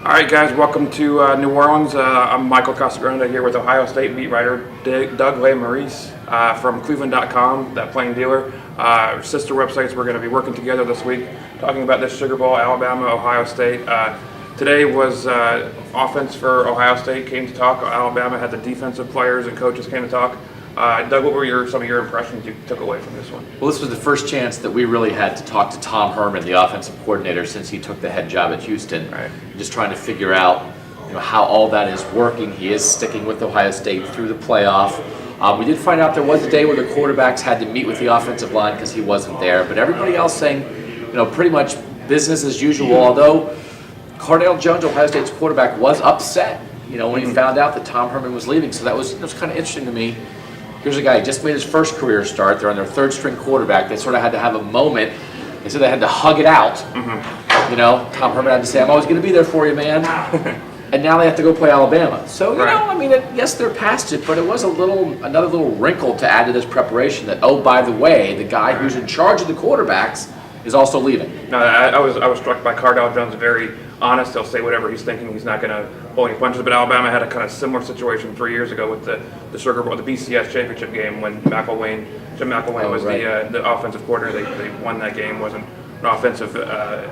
All right, guys, welcome to New Orleans. I'm Michael Casagrande here with Ohio State beat writer Doug Lesmerises from Cleveland.com, that plain dealer. Sister websites, we're going to be working together this week talking about this Sugar Bowl, Alabama, Ohio State. Today was offense for Ohio State, came to talk. Alabama had the defensive players and coaches came to talk. Doug, what were some of your impressions you took away from this one? Well, this was the first chance that we really had to talk to Tom Herman, the offensive coordinator, since he took the head job at Houston. Right. Just trying to figure out, how all that is working. He is sticking with Ohio State through the playoff. We did find out there was a day where the quarterbacks had to meet with the offensive line because he wasn't there. But everybody else saying, pretty much business as usual. Although Cardale Jones, Ohio State's quarterback, was upset, when he found out that Tom Herman was leaving. So that was kind of interesting to me. Here's a guy who just made his first career start. They're on their third string quarterback. They sort of had to have a moment. They said they had to hug it out. Tom Herman had to say, "I'm always going to be there for you, man." And now they have to go play Alabama. So, yes, they're past it, but it was another little wrinkle to add to this preparation that, oh, by the way, the guy who's in charge of the quarterbacks is also leaving. No, I was struck by Cardale Jones, very honest. He'll say whatever he's thinking. He's not going to pull any punches. But Alabama had a kind of similar situation 3 years ago with the Sugar Bowl, the BCS championship game when Jim McElwain was the offensive coordinator. They won that game. Wasn't an offensive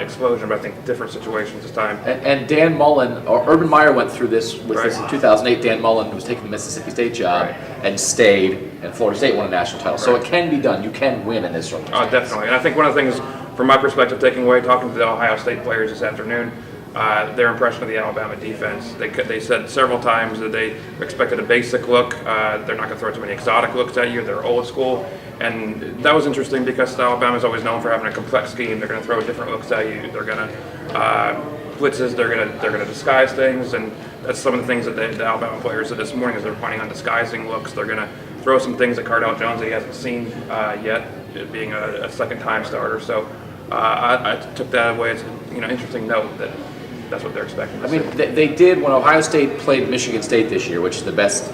explosion, but I think different situations this time. And Dan Mullen, or Urban Meyer went through this with this in 2008. Dan Mullen was taking the Mississippi State job and stayed, and Florida State won a national title. So it can be done. You can win in this circumstance. Oh, definitely. And I think one of the things, from my perspective, taking away, talking to the Ohio State players this afternoon, their impression of the Alabama defense. They said several times that they expected a basic look. They're not going to throw too many exotic looks at you. They're old school. And that was interesting because Alabama's always known for having a complex scheme. They're going to throw different looks at you. They're going to blitzes. They're going to disguise things. And that's some of the things that the Alabama players said this morning is they're planning on disguising looks. They're going to throw some things at Cardale Jones that he hasn't seen yet, being a second-time starter. So I took that away as an interesting note that that's what they're expecting. They did when Ohio State played Michigan State this year, which is the best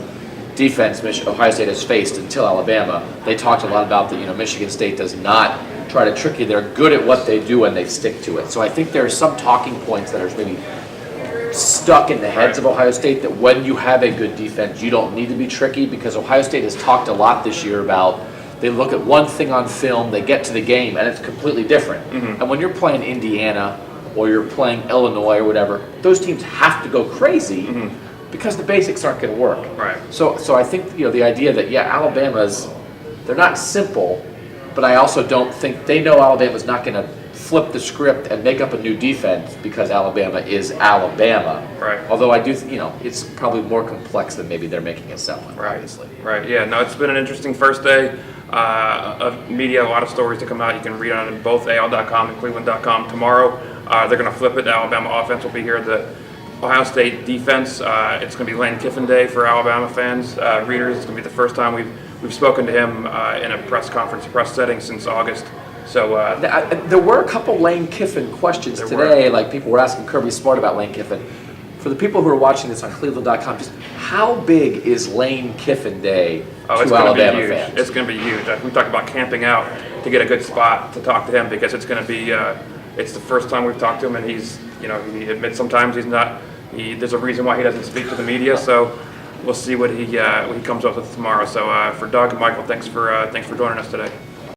defense Ohio State has faced until Alabama. They talked a lot about that. Michigan State does not try to trick you. They're good at what they do and they stick to it. So I think there are some talking points that are maybe stuck in the heads of Ohio State that when you have a good defense, you don't need to be tricky, because Ohio State has talked a lot this year about they look at one thing on film, they get to the game, and it's completely different. And when you're playing Indiana or you're playing Illinois or whatever, those teams have to go crazy because the basics aren't going to work. Right. So I think the idea that Alabama's, they're not simple, but I also don't think they know Alabama's not going to flip the script and make up a new defense because Alabama is Alabama. Right. Although I do, it's probably more complex than maybe they're making it sound like. Obviously. Right. Yeah. No, it's been an interesting first day of media. A lot of stories to come out. You can read on both AL.com and Cleveland.com tomorrow. They're going to flip it. The Alabama offense will be here. The Ohio State defense, it's going to be Lane Kiffin Day for Alabama fans, readers. It's going to be the first time we've spoken to him in a press setting since August. So there were a couple Lane Kiffin questions today. Like people were asking Kirby Smart about Lane Kiffin. For the people who are watching this on Cleveland.com, just how big is Lane Kiffin Day to Alabama fans? It's going to be huge. We talked about camping out to get a good spot to talk to him because it's going to be. It's the first time we've talked to him, and he's, he admits sometimes he's not. There's a reason why he doesn't speak to the media. So we'll see what he comes up with tomorrow. So for Doug and Michael, thanks for joining us today.